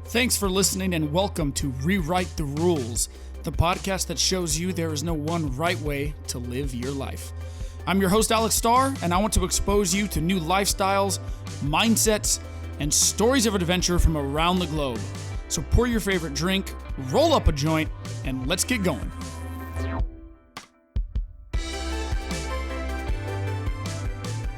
Thanks for listening and welcome to Rewrite the Rules, the podcast that shows you there is no one right way to live your life. I'm your host, Alex Starr, and I want to expose you to new lifestyles, mindsets, and stories of adventure from around the globe. So pour your favorite drink, roll up a joint, and let's get going.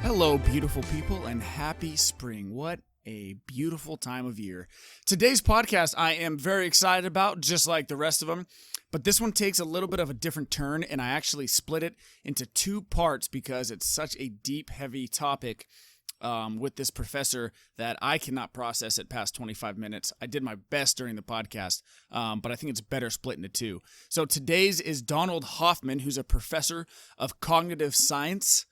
Hello, beautiful people, and happy spring. What a beautiful time of year. Today's podcast I am very excited about, just like the rest of them, but this one takes a little bit of a different turn, and I actually split it into two parts because it's such a deep, heavy topic with this professor that I cannot process it past 25 minutes. I did my best during the podcast, but I think it's better split into two. So today's is Donald Hoffman, who's a professor of cognitive science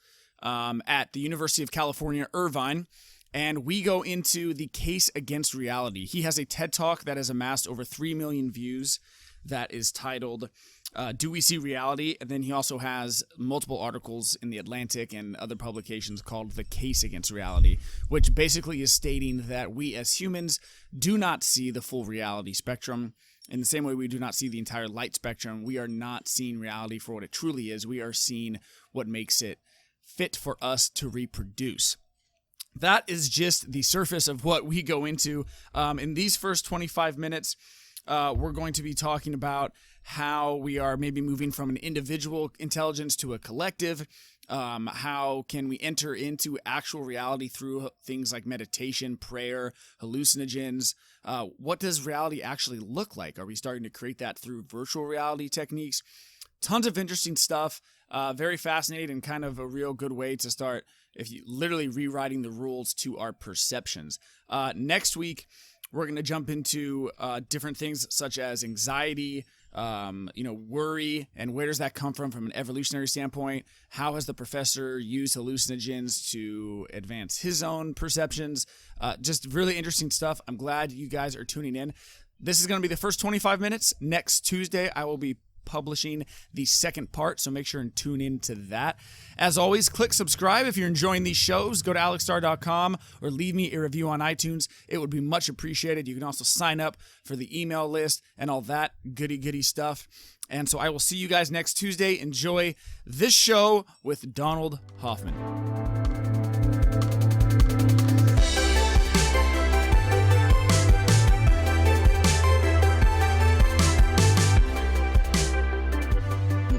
at the University of California, Irvine. And we go into the case against reality. He has a TED Talk that has amassed over 3 million views that is titled, Do We See Reality? And then he also has multiple articles in The Atlantic and other publications called The Case Against Reality, which basically is stating that we as humans do not see the full reality spectrum. In the same way we do not see the entire light spectrum, we are not seeing reality for what it truly is. We are seeing what makes it fit for us to reproduce. That is just the surface of what we go into. In these first 25 minutes, we're going to be talking about how we are maybe moving from an individual intelligence to a collective. How can we enter into actual reality through things like meditation, prayer, hallucinogens? What does reality actually look like? Are we starting to create that through virtual reality techniques? Tons of interesting stuff. Very fascinating and kind of a real good way to start if you literally rewriting the rules to our perceptions. Next week, we're going to jump into different things such as anxiety, worry, and where does that come from an evolutionary standpoint? How has the professor used hallucinogens to advance his own perceptions? Just really interesting stuff. I'm glad you guys are tuning in. This is going to be the first 25 minutes. Next Tuesday, I will be publishing the second part, so make sure and tune in to that. As always, click subscribe if you're enjoying these shows. Go to alexstar.com or leave me a review on iTunes. It would be much appreciated. You can also sign up for the email list and all that goody stuff. And so I will see you guys next Tuesday. Enjoy this show with Donald Hoffman.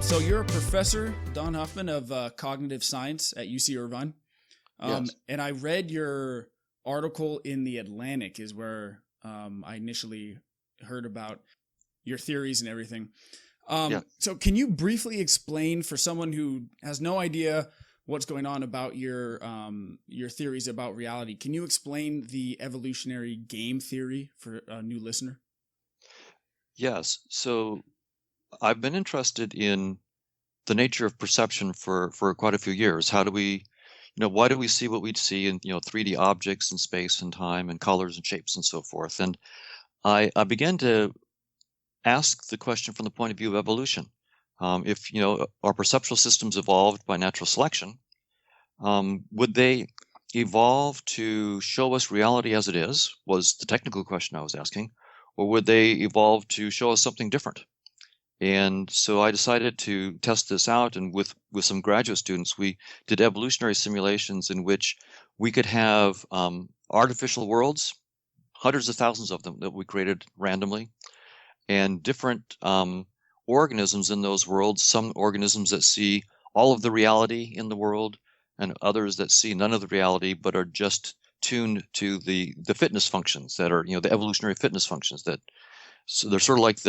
So you're a professor, Don Hoffman, of cognitive science at UC Irvine. Yes. And I read your article in The Atlantic is where I initially heard about your theories and everything. So can you briefly explain for someone who has no idea what's going on about your theories about reality? Can you explain the evolutionary game theory for a new listener? Yes. So I've been interested in the nature of perception for quite a few years. How do we, why do we see what we see in, 3D objects in space and time and colors and shapes and so forth? And I began to ask the question from the point of view of evolution. If, our perceptual systems evolved by natural selection, would they evolve to show us reality as it is, was the technical question I was asking, or would they evolve to show us something different? And so I decided to test this out, and with some graduate students, we did evolutionary simulations in which we could have artificial worlds, hundreds of thousands of them that we created randomly, and different organisms in those worlds, some organisms that see all of the reality in the world, and others that see none of the reality but are just tuned to the fitness functions that are, the evolutionary fitness functions that, so they're sort of like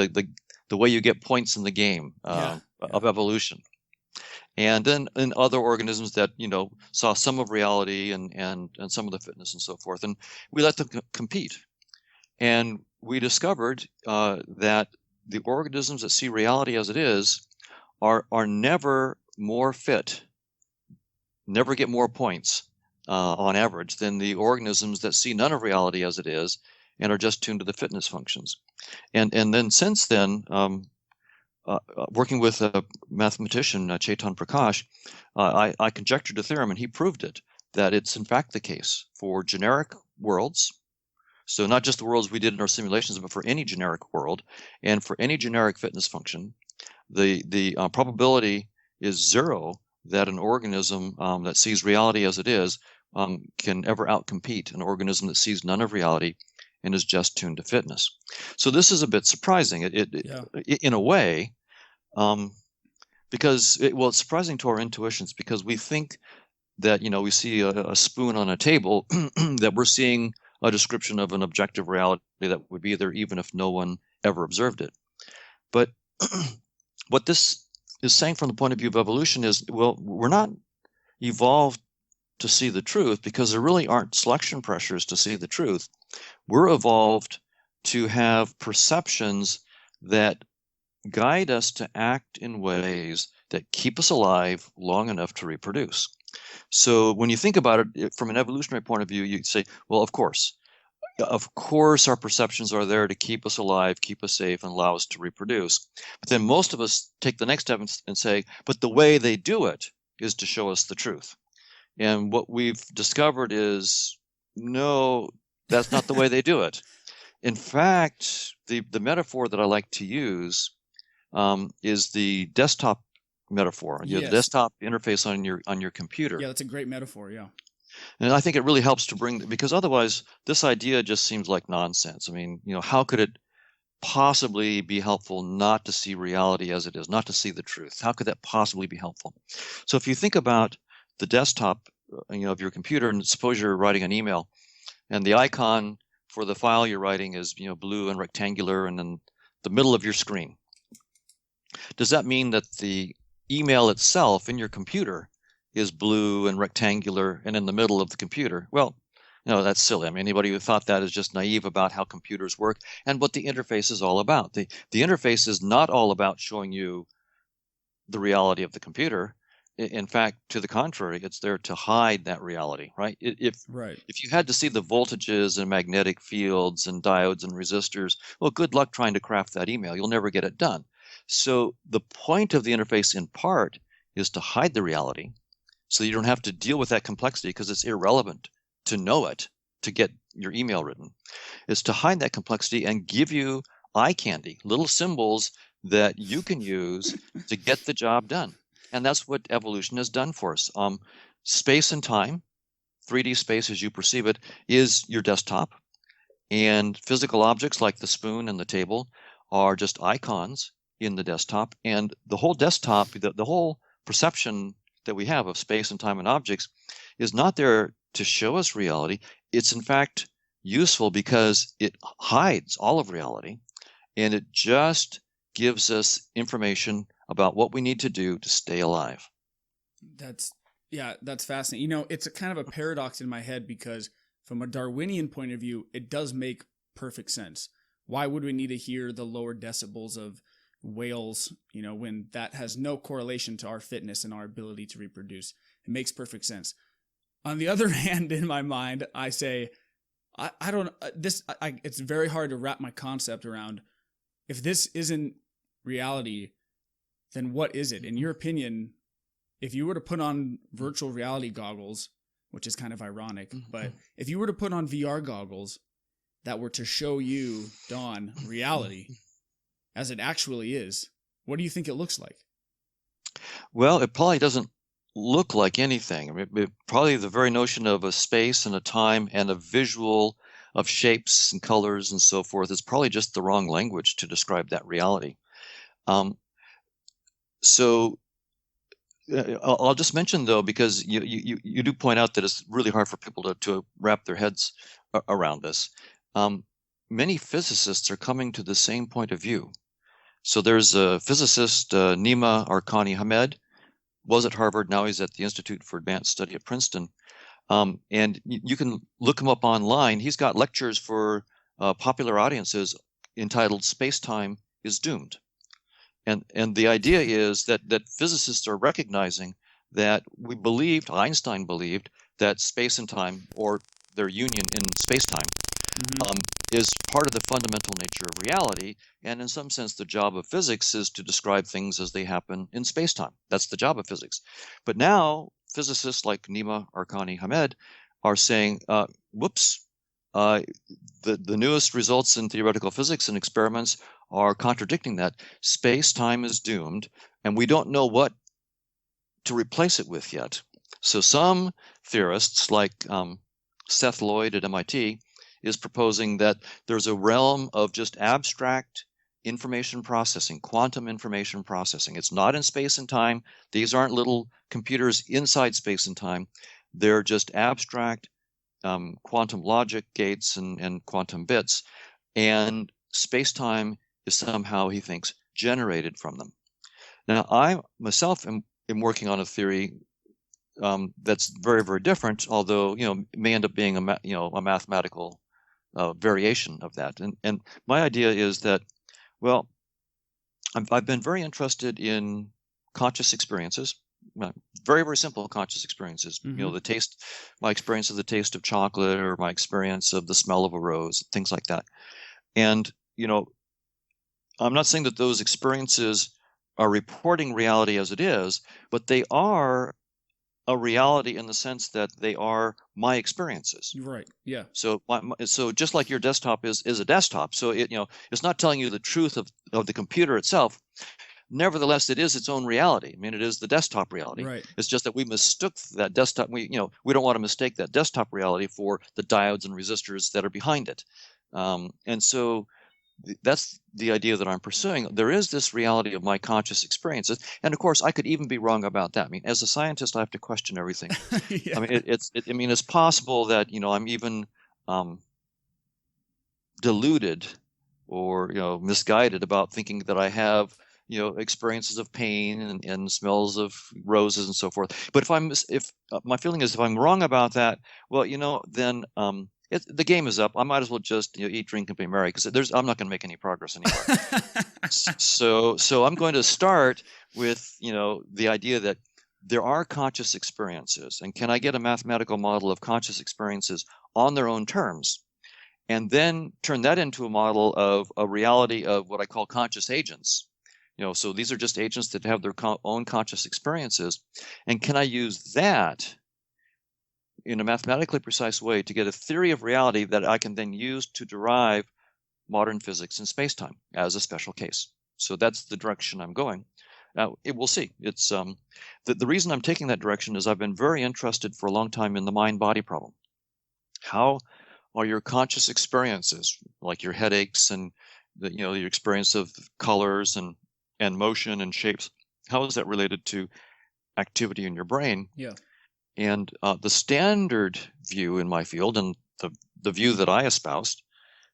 the way you get points in the game of evolution. And then in other organisms that, saw some of reality and some of the fitness and so forth. And we let them compete. And we discovered that the organisms that see reality as it is are never more fit, never get more points on average than the organisms that see none of reality as it is and are just tuned to the fitness functions. And then since then, working with a mathematician, Chetan Prakash, I conjectured a theorem, and he proved it, that it's in fact the case for generic worlds, So not just the worlds we did in our simulations, but for any generic world and for any generic fitness function, the probability is zero that an organism that sees reality as it is can ever outcompete an organism that sees none of reality and is just tuned to fitness. So this is a bit surprising. In a way, because it's surprising to our intuitions, because we think that we see a spoon on a table that we're seeing a description of an objective reality that would be there even if no one ever observed it. But what this is saying from the point of view of evolution is, well, we're not evolved to see the truth because there really aren't selection pressures to see the truth. We're evolved to have perceptions that guide us to act in ways that keep us alive long enough to reproduce. So when you think about it from an evolutionary point of view, you'd say, well, of course our perceptions are there to keep us alive, keep us safe, and allow us to reproduce. But then most of us take the next step and say, but the way they do it is to show us the truth. And what we've discovered is, no, that's not the way they do it. In fact, the metaphor that I like to use is the desktop metaphor. You have the desktop interface on your computer. Yeah, that's a great metaphor. Yeah. And I think it really helps to bring, because otherwise this idea just seems like nonsense. I mean, how could it possibly be helpful not to see reality as it is, not to see the truth? How could that possibly be helpful? So if you think about the desktop, of your computer, and suppose you're writing an email, and the icon for the file you're writing is, blue and rectangular, and in the middle of your screen. Does that mean that the email itself in your computer is blue and rectangular and in the middle of the computer? Well, that's silly. I mean, anybody who thought that is just naive about how computers work and what the interface is all about. The interface is not all about showing you the reality of the computer. In fact, to the contrary, it's there to hide that reality, right? If you had to see the voltages and magnetic fields and diodes and resistors, well, good luck trying to craft that email. You'll never get it done. So the point of the interface, in part, is to hide the reality so you don't have to deal with that complexity, because it's irrelevant to know it, to get your email written. It's to hide that complexity and give you eye candy, little symbols that you can use to get the job done. And that's what evolution has done for us. Space and time, 3D space as you perceive it, is your desktop. And physical objects like the spoon and the table are just icons in the desktop. And the whole desktop, the whole perception that we have of space and time and objects is not there to show us reality. It's in fact useful because it hides all of reality, and it just gives us information about what we need to do to stay alive. That's fascinating. It's a kind of a paradox in my head, because from a Darwinian point of view, it does make perfect sense. Why would we need to hear the lower decibels of whales, when that has no correlation to our fitness and our ability to reproduce? It makes perfect sense. On the other hand, in my mind, I say, I don't, it's very hard to wrap my concept around. If this isn't reality, then what is it? In your opinion, if you were to put on virtual reality goggles, which is kind of ironic, but if you were to put on VR goggles that were to show you, Don, reality as it actually is, what do you think it looks like? Well, it probably doesn't look like anything. I mean, probably the very notion of a space and a time and a visual of shapes and colors and so forth is probably just the wrong language to describe that reality. So I'll just mention, though, because you do point out that it's really hard for people to wrap their heads around this. Many physicists are coming to the same point of view. So there's a physicist, Nima Arkani-Hamed, was at Harvard. Now he's at the Institute for Advanced Study at Princeton. And you can look him up online. He's got lectures for popular audiences entitled "Space-Time is Doomed." And the idea is that physicists are recognizing that Einstein believed, that space and time, or their union in space-time, is part of the fundamental nature of reality. And in some sense, the job of physics is to describe things as they happen in space-time. That's the job of physics. But now physicists like Nima Arkani-Hamed are saying, whoops, uh, the newest results in theoretical physics and experiments are contradicting that. Space-time is doomed, and we don't know what to replace it with yet. So some theorists, like Seth Lloyd at MIT, is proposing that there's a realm of just abstract information processing, quantum information processing. It's not in space and time. These aren't little computers inside space and time. They're just abstract quantum logic gates and quantum bits. And space-time is somehow, he thinks, generated from them. Now, I myself am working on a theory that's very, very different, although may end up being a mathematical variation of that. And my idea is that, well, I've been very interested in conscious experiences, very, very simple conscious experiences. Mm-hmm. My experience of the taste of chocolate, or my experience of the smell of a rose, things like that. And I'm not saying that those experiences are reporting reality as it is, but they are a reality in the sense that they are my experiences. Right. Yeah. So so just like your desktop is a desktop, so it's not telling you the truth of the computer itself. Nevertheless, it is its own reality. I mean, it is the desktop reality. Right. It's just that we mistook that desktop. We don't want to mistake that desktop reality for the diodes and resistors that are behind it. And so that's the idea that I'm pursuing. There is this reality of my conscious experiences, and of course, I could even be wrong about that. I mean, as a scientist, I have to question everything. Yeah. I mean, it's possible that I'm even deluded or misguided about thinking that I have experiences of pain and smells of roses and so forth. But if my feeling is, if I'm wrong about that, well, then the game is up. I might as well just eat, drink, and be merry, because I'm not going to make any progress anywhere. So I'm going to start with the idea that there are conscious experiences, and can I get a mathematical model of conscious experiences on their own terms, and then turn that into a model of a reality of what I call conscious agents. So these are just agents that have their own conscious experiences, and can I use that in a mathematically precise way to get a theory of reality that I can then use to derive modern physics in space-time as a special case. So that's the direction I'm going. Now, we'll see. It's the reason I'm taking that direction is I've been very interested for a long time in the mind-body problem. How are your conscious experiences, like your headaches and your experience of colors and motion and shapes, how is that related to activity in your brain? Yeah. And the standard view in my field, and the view that I espoused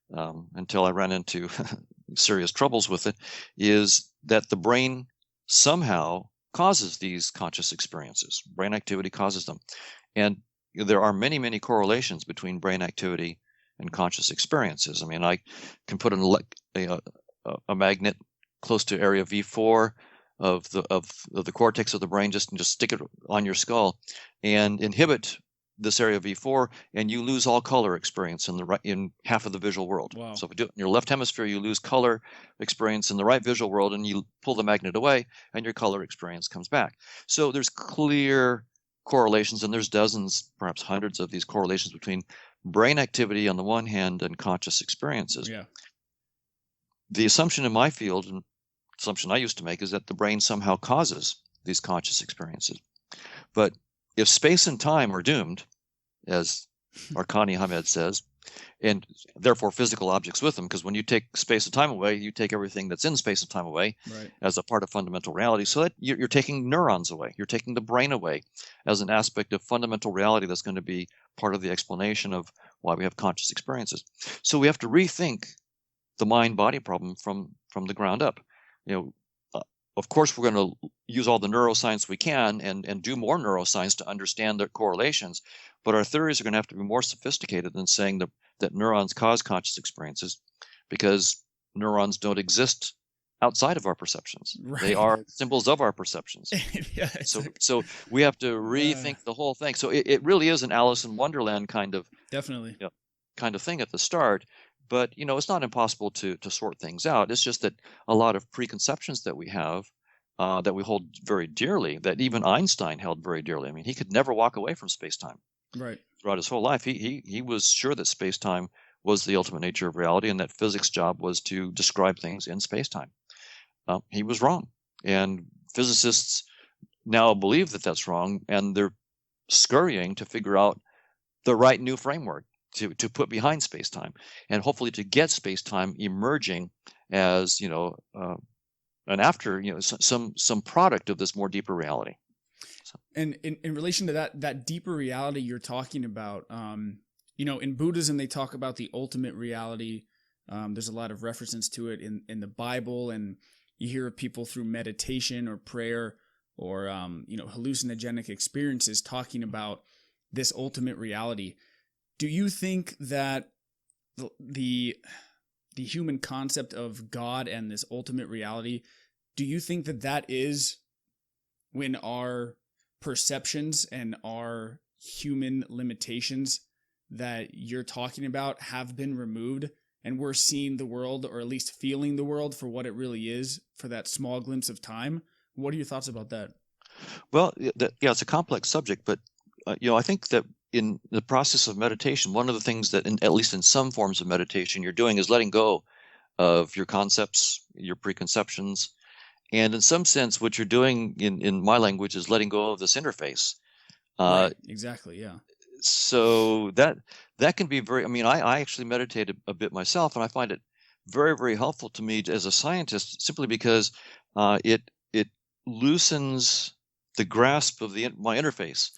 until I ran into serious troubles with it, is that the brain somehow causes these conscious experiences. Brain activity causes them. And there are many, many correlations between brain activity and conscious experiences. I mean, I can put a magnet close to area V4 of the cortex of the brain, just stick it on your skull and inhibit this area V4, and you lose all color experience in half of the visual world. Wow. So if you do it in your left hemisphere, you lose color experience in the right visual world, and you pull the magnet away, and your color experience comes back. So there's clear correlations, and there's dozens, perhaps hundreds of these correlations between brain activity on the one hand and conscious experiences. Yeah. The assumption in my field, and assumption I used to make, is that the brain somehow causes these conscious experiences. But if space and time are doomed, as Arkani Hamed says, and therefore physical objects with them, because when you take space and time away, you take everything that's in space and time away, right, as a part of fundamental reality. So that you're taking neurons away. You're taking the brain away as an aspect of fundamental reality that's going to be part of the explanation of why we have conscious experiences. So we have to rethink the mind-body problem from the ground up. Of course, we're going to use all the neuroscience we can and do more neuroscience to understand their correlations, but our theories are going to have to be more sophisticated than saying that neurons cause conscious experiences, because neurons don't exist outside of our perceptions. right. They are symbols of our perceptions. Yeah, so we have to rethink the whole thing. So it really is an Alice in Wonderland kind of definitely kind of thing at the start. But it's not impossible to sort things out. It's just that a lot of preconceptions that we have, that we hold very dearly, that even Einstein held very dearly. I mean, he could never walk away from space-time. Right. throughout his whole life. He was sure that space-time was the ultimate nature of reality and that physics' job was to describe things in space-time. He was wrong. And physicists now believe that that's wrong, and they're scurrying to figure out the right new framework to put behind space-time, and hopefully to get space-time emerging as, an after, some product of this more deeper reality. So, And in relation to that deeper reality you're talking about, in Buddhism they talk about the ultimate reality. There's a lot of references to it in the Bible, and you hear of people through meditation or prayer or hallucinogenic experiences talking about this ultimate reality. Do you think that the human concept of God and this ultimate reality, do you think that is when our perceptions and our human limitations that you're talking about have been removed and we're seeing the world, or at least feeling the world for what it really is for that small glimpse of time? What are your thoughts about that? well, yeah, it's a complex subject, but I think that in the process of meditation, one of the things that, at least in some forms of meditation, you're doing is letting go of your concepts, your preconceptions, and in some sense, what you're doing in my language is letting go of this interface. Uh, Right, exactly, yeah. so that can be very. I mean, I actually meditate a bit myself, and I find it very, very helpful to me as a scientist, simply because it loosens the grasp of my interface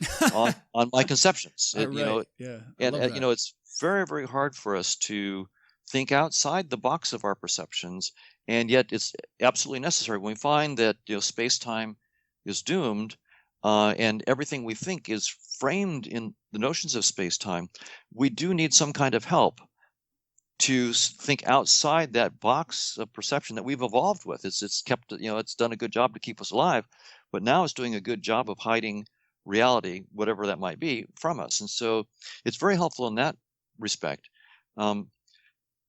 on my conceptions. Right, yeah, I And love that. it's very, very hard for us to think outside the box of our perceptions, and yet it's absolutely necessary when we find that space-time is doomed, and everything we think is framed in the notions of space-time. We do need some kind of help to think outside that box of perception that we've evolved with. It's kept, it's done a good job to keep us alive, but now it's doing a good job of hiding reality, whatever that might be, from us. And so it's very helpful in that respect. Um,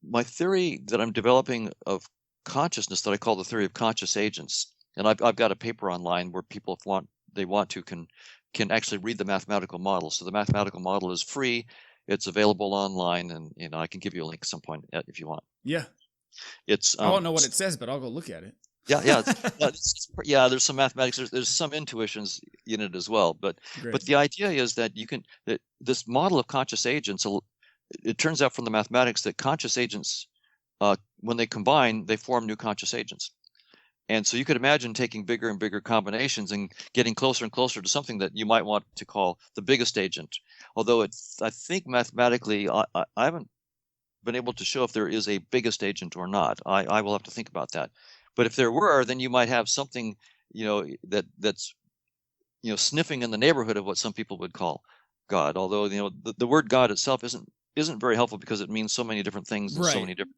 my theory that I'm developing of consciousness, that I call the theory of conscious agents, and I've got a paper online where people, if they want to, can actually read the mathematical model. So the mathematical model is free. It's available online, and I can give you a link at some point if you want. Yeah. It's I won't know what it says, but I'll go look at it. yeah, yeah, yeah. There's some mathematics. There's some intuitions in it as well, but Great. the idea is that that this model of conscious agents. It turns out from the mathematics that conscious agents, when they combine, they form new conscious agents. And so you could imagine taking bigger and bigger combinations and getting closer and closer to something that you might want to call the biggest agent. Although I think mathematically, I haven't been able to show if there is a biggest agent or not. I will have to think about that. But if there were, then you might have something, that's sniffing in the neighborhood of what some people would call God. Although the word God itself isn't very helpful because it means so many different things and so Right. many different.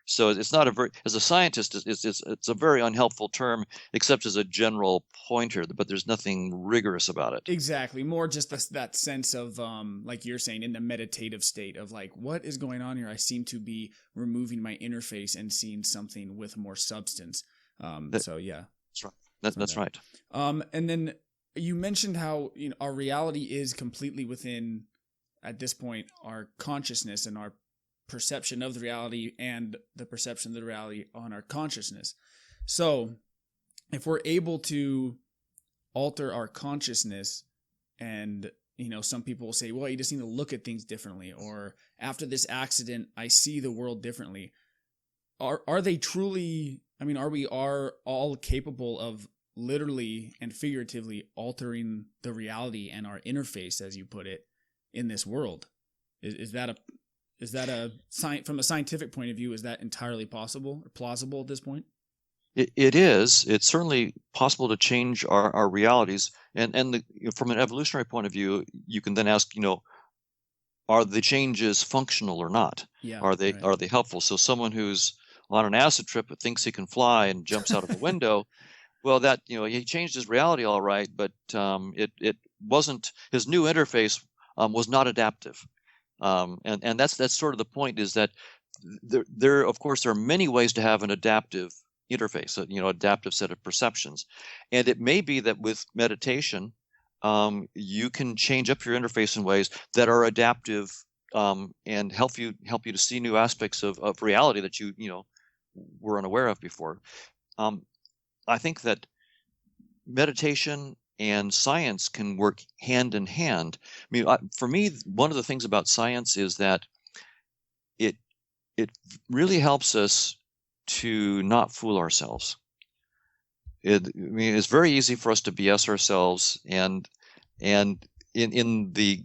So it's not a very, as a scientist, it's a very unhelpful term, except as a general pointer. But there's nothing rigorous about it. Exactly. More just that sense of, like you're saying, in the meditative state of like, what is going on here? I seem to be removing my interface and seeing something with more substance. So yeah, That's right. find That's that. right. And then you mentioned how our reality is completely within, at this point, our consciousness and our perception of the reality and the perception of the reality on our consciousness. So if we're able to alter our consciousness, and some people will say, well, you just need to look at things differently, or after this accident I see the world differently. Are they truly, are we all capable of literally and figuratively altering the reality and our interface, as you put it, in this world? Is that a from a scientific point of view, is that entirely possible or plausible at this point? It is. It's certainly possible to change our realities, and from an evolutionary point of view, you can then ask, are the changes functional or not? Yeah, Are they right. are they helpful? So someone who's on an acid trip but thinks he can fly and jumps out of a window, well, that he changed his reality all right, but it wasn't, his new interface was not adaptive. And that's sort of the point, is that there of course there are many ways to have an adaptive interface, adaptive set of perceptions. And it may be that with meditation, you can change up your interface in ways that are adaptive, and help you to see new aspects of reality that you were unaware of before. Um, I think that meditation and science can work hand in hand. I mean, for me, one of the things about science is that it it really helps us to not fool ourselves. I mean, it's very easy for us to BS ourselves, and in the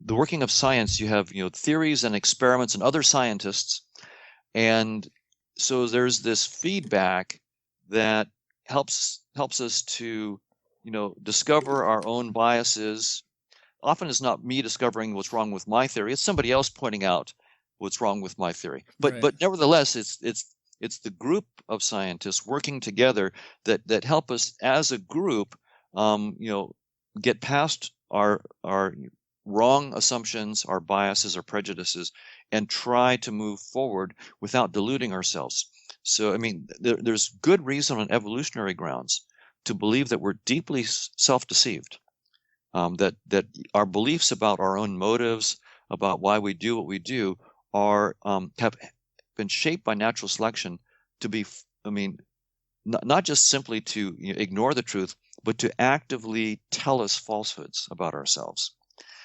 working of science, you have theories and experiments and other scientists, and so there's this feedback that helps us to discover our own biases. Often it's not me discovering what's wrong with my theory, it's somebody else pointing out what's wrong with my theory. But Right. but nevertheless, it's the group of scientists working together that help us as a group, get past our wrong assumptions, our biases, our prejudices, and try to move forward without deluding ourselves. So, I mean, there's good reason on evolutionary grounds to believe that we're deeply self-deceived, that our beliefs about our own motives, about why we do what we do, have been shaped by natural selection to be, I mean, not just simply to ignore the truth, but to actively tell us falsehoods about ourselves,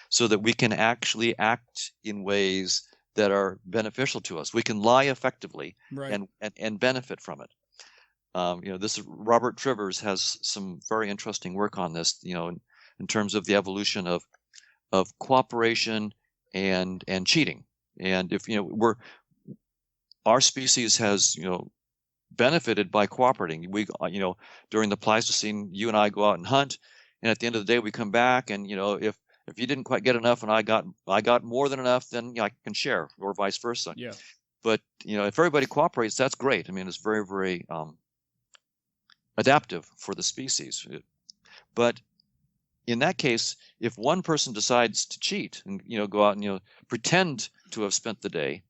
so that we can actually act in ways that are beneficial to us. We can lie effectively Right. and benefit from it. This Robert Trivers has some very interesting work on this. In terms of the evolution of cooperation and cheating. And if our species has benefited by cooperating. We during the Pleistocene, you and I go out and hunt, and at the end of the day we come back, and if you didn't quite get enough and I got more than enough, then I can share, or vice versa. Yeah. But if everybody cooperates, that's great. I mean, it's very, very adaptive for the species. But in that case, if one person decides to cheat and go out and pretend to have spent the day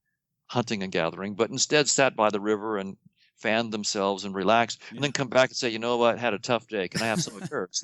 hunting and gathering, but instead sat by the river and fanned themselves and relaxed, and then come back and say, you know what, had a tough day, can I have some of yours?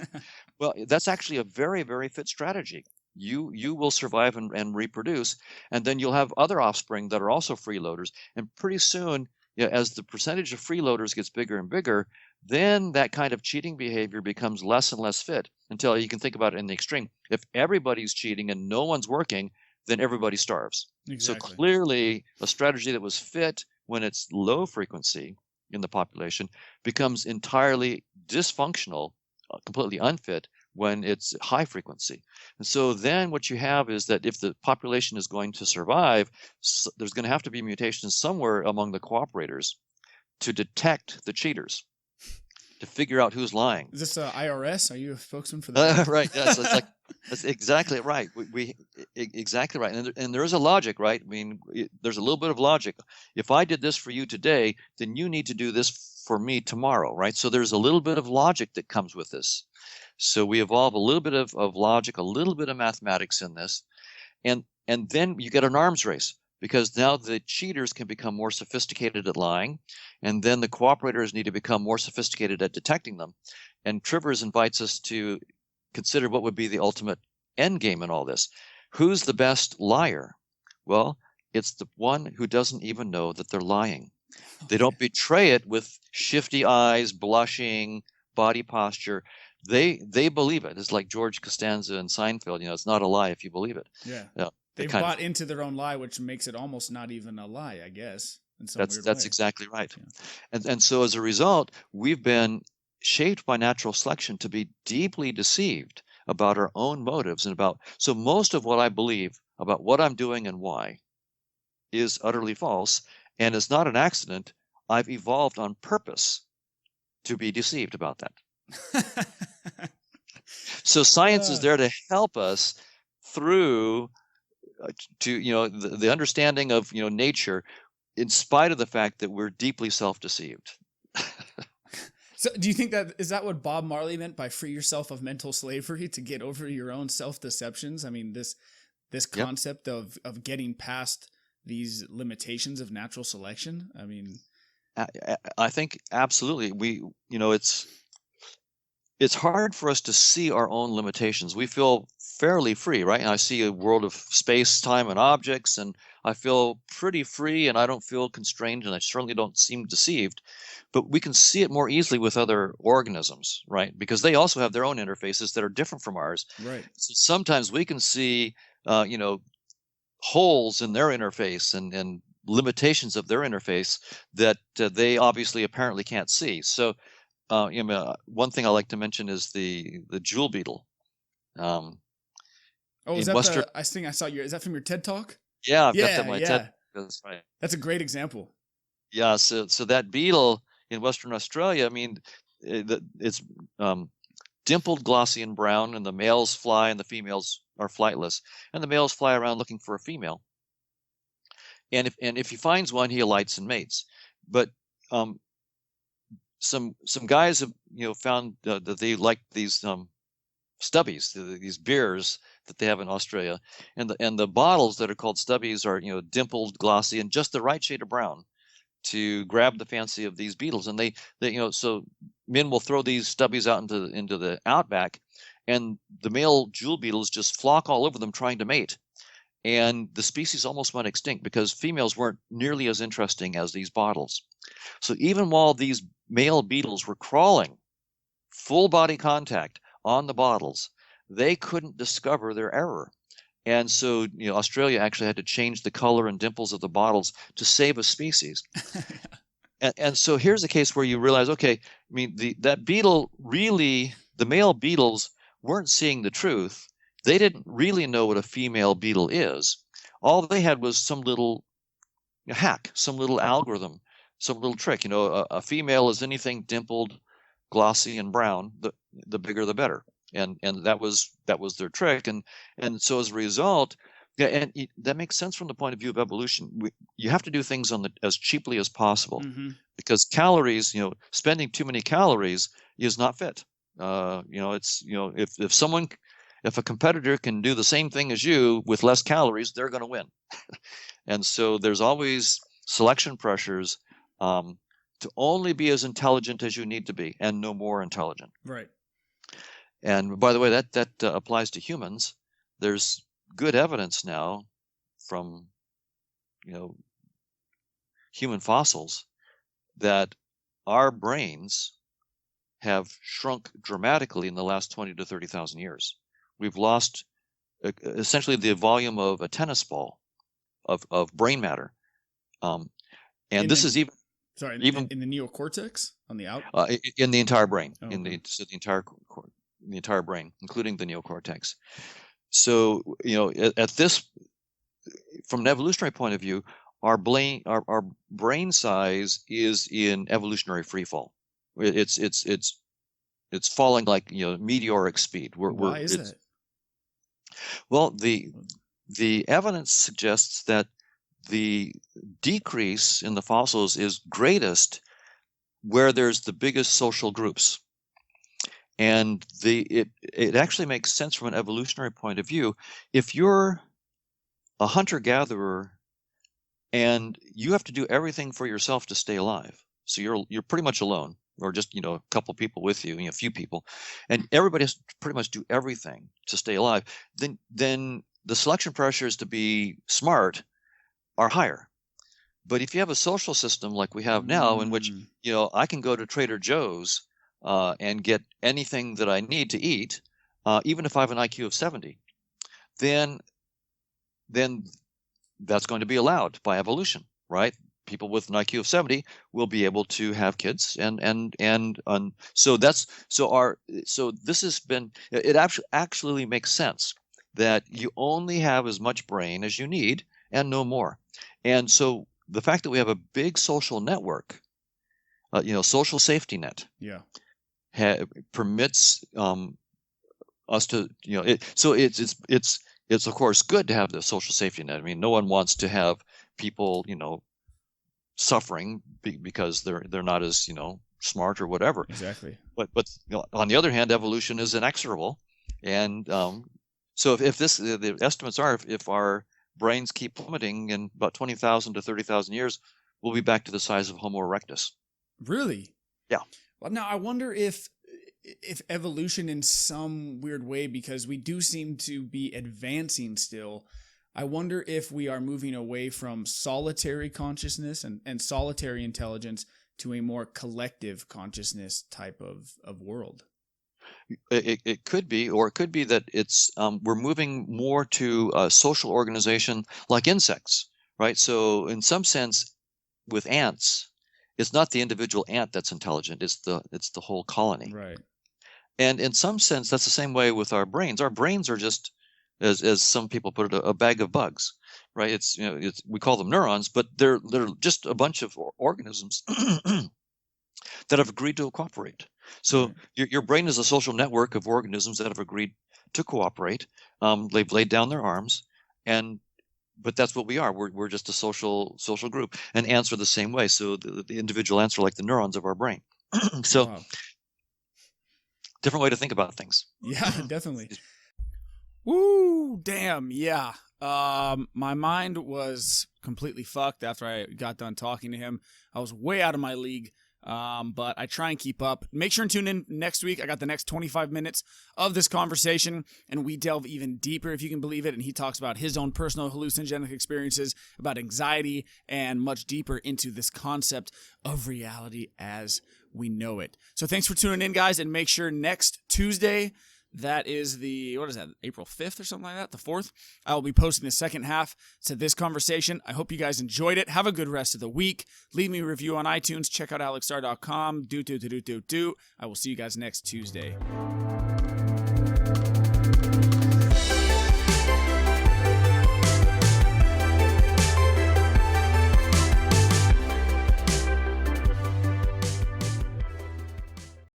Well, that's actually a very, very fit strategy. You will survive and reproduce, and then you'll have other offspring that are also freeloaders, and pretty soon, as the percentage of freeloaders gets bigger and bigger, then that kind of cheating behavior becomes less and less fit, until you can think about it in the extreme. If everybody's cheating and no one's working, then everybody starves. So Exactly. clearly, a strategy that was fit when it's low frequency in the population becomes entirely dysfunctional, completely unfit when it's high frequency. And so then what you have is that if the population is going to survive, there's going to have to be mutations somewhere among the cooperators to detect the cheaters, to figure out who's lying. Is this IRS? Are you a spokesman for the Right. Yes. It's like that's exactly right. Exactly right. And there is a logic, right? I mean, there's a little bit of logic. If I did this for you today, then you need to do this for me tomorrow, right? So there's a little bit of logic that comes with this. So we evolve a little bit of logic, a little bit of mathematics in this, and then you get an arms race, because now the cheaters can become more sophisticated at lying, and then the cooperators need to become more sophisticated at detecting them. And Trivers invites us to consider what would be the ultimate end game in all this. Who's the best liar? Well, it's the one who doesn't even know that they're lying. They don't betray it with shifty eyes, blushing, body posture. They believe it. It's like George Costanza and Seinfeld. It's not a lie if you believe it. Yeah. The They've kind of bought into their own lie, which makes it almost not even a lie, I guess, in some weird that's way. exactly right. Yeah. And so as a result, we've been shaped by natural selection to be deeply deceived about our own motives and about. So most of what I believe about what I'm doing and why is utterly false, and it's not an accident. I've evolved on purpose to be deceived about that. So science is Uh, there to help us through to the understanding of nature, in spite of the fact that we're deeply self-deceived. so do you think that is that what Bob Marley meant by free yourself of mental slavery, to get over your own self-deceptions? I mean, this Yep. concept of getting past these limitations of natural selection. I mean, I think absolutely. It's it's hard for us to see our own limitations. We feel fairly free, right? And I see a world of space, time, and objects, and I feel pretty free, and I don't feel constrained, and I certainly don't seem deceived. But we can see it more easily with other organisms, right? Because they also have their own interfaces that are different from ours. Right. So sometimes we can see, you know, holes in their interface and limitations of their interface that they obviously apparently can't see. So one thing I like to mention is the jewel beetle. Um, Oh, is in that Western, the? I think I saw your. Is that from your TED talk? yeah, I've got that Yeah, in my TED. yeah. That's right. That's a great example. Yeah, so that beetle in Western Australia, I mean, it's dimpled, glossy, and brown, and the males fly and the females are flightless, and the males fly around looking for a female. And if he finds one, he alights and mates. But um, some guys have found that they like these stubbies, these beers that they have in Australia, and the bottles that are called stubbies are dimpled, glossy, and just the right shade of brown to grab the fancy of these beetles. And they so men will throw these stubbies out into the outback, and the male jewel beetles just flock all over them trying to mate. And the species almost went extinct because females weren't nearly as interesting as these bottles. So even while these male beetles were crawling full body contact on the bottles, they couldn't discover their error. And so, Australia actually had to change the color and dimples of the bottles to save a species. And so here's a case where you realize, okay, I mean, that beetle really, the male beetles weren't seeing the truth. They didn't really know what a female beetle is. All they had was some little hack, some little algorithm, some little trick. A female is anything dimpled, glossy, and brown. The bigger, the better. And that was their trick. And so as a result, yeah, and that makes sense from the point of view of evolution. You have to do things as cheaply as possible, Mm-hmm. because calories, spending too many calories is not fit. It's if a competitor can do the same thing as you with less calories, they're going to win. And so there's always selection pressures to only be as intelligent as you need to be and no more intelligent. Right. And by the way, that applies to humans. There's good evidence now from human fossils that our brains have shrunk dramatically in the last 20 to 30,000 years. We've lost essentially the volume of a tennis ball of brain matter. And In this the is even in the neocortex on the out. in the entire brain, Oh, in okay. the entire brain, including the neocortex. So at this, from an evolutionary point of view, our brain size is in evolutionary freefall. It's falling like meteoric speed. Why is that? Well, the evidence suggests that the decrease in the fossils is greatest where there's the biggest social groups. And it actually makes sense from an evolutionary point of view. If you're a hunter-gatherer and you have to do everything for yourself to stay alive, so you're pretty much alone, or just a couple people with you, a few people, and everybody has to pretty much do everything to stay alive, then the selection pressures to be smart are higher. But if you have a social system like we have now, in which I can go to Trader Joe's and get anything that I need to eat, even if I have an IQ of 70, then that's going to be allowed by evolution, right? People with an IQ of 70 will be able to have kids, so this has been, it actually makes sense that you only have as much brain as you need and no more. And so the fact that we have a big social network, social safety net, permits us to, so it's of course good to have the social safety net. I mean, no one wants to have people, suffering because they're not as, smart or whatever. Exactly. But on the other hand, evolution is inexorable, and so if the estimates are, if our brains keep plummeting, in about 20,000 to 30,000 years, we'll be back to the size of Homo erectus. Really? Yeah. Well, now I wonder if if evolution in some weird way, because we do seem to be advancing still. I wonder if we are moving away from solitary consciousness and solitary intelligence to a more collective consciousness type of world. It could be, or it could be that it's we're moving more to a social organization like insects, right? So in some sense, with ants, it's not the individual ant that's intelligent; it's the whole colony. Right. And in some sense, that's the same way with our brains. Our brains are just, as some people put it, a bag of bugs, right? We call them neurons, but they're just a bunch of organisms that have agreed to cooperate. So Right. your brain is a social network of organisms that have agreed to cooperate. They've laid down their arms, and but that's what we are. We're just a social group, and ants are the same way. So the individual ants are like the neurons of our brain. So Wow. different way to think about things. Yeah, definitely. Woo, damn, yeah. My mind was completely fucked after I got done talking to him. I was way out of my league. But I try and keep up. Make sure and tune in next week. I got the next 25 minutes of this conversation, and we delve even deeper, if you can believe it. And he talks about his own personal hallucinogenic experiences, about anxiety, and much deeper into this concept of reality as we know it. So thanks for tuning in, guys, and make sure next Tuesday, that is April 5th or something like that, the 4th, I will be posting the second half to this conversation. I hope you guys enjoyed it. Have a good rest of the week. Leave me a review on iTunes. Check out alexstar.com. I will see you guys next Tuesday.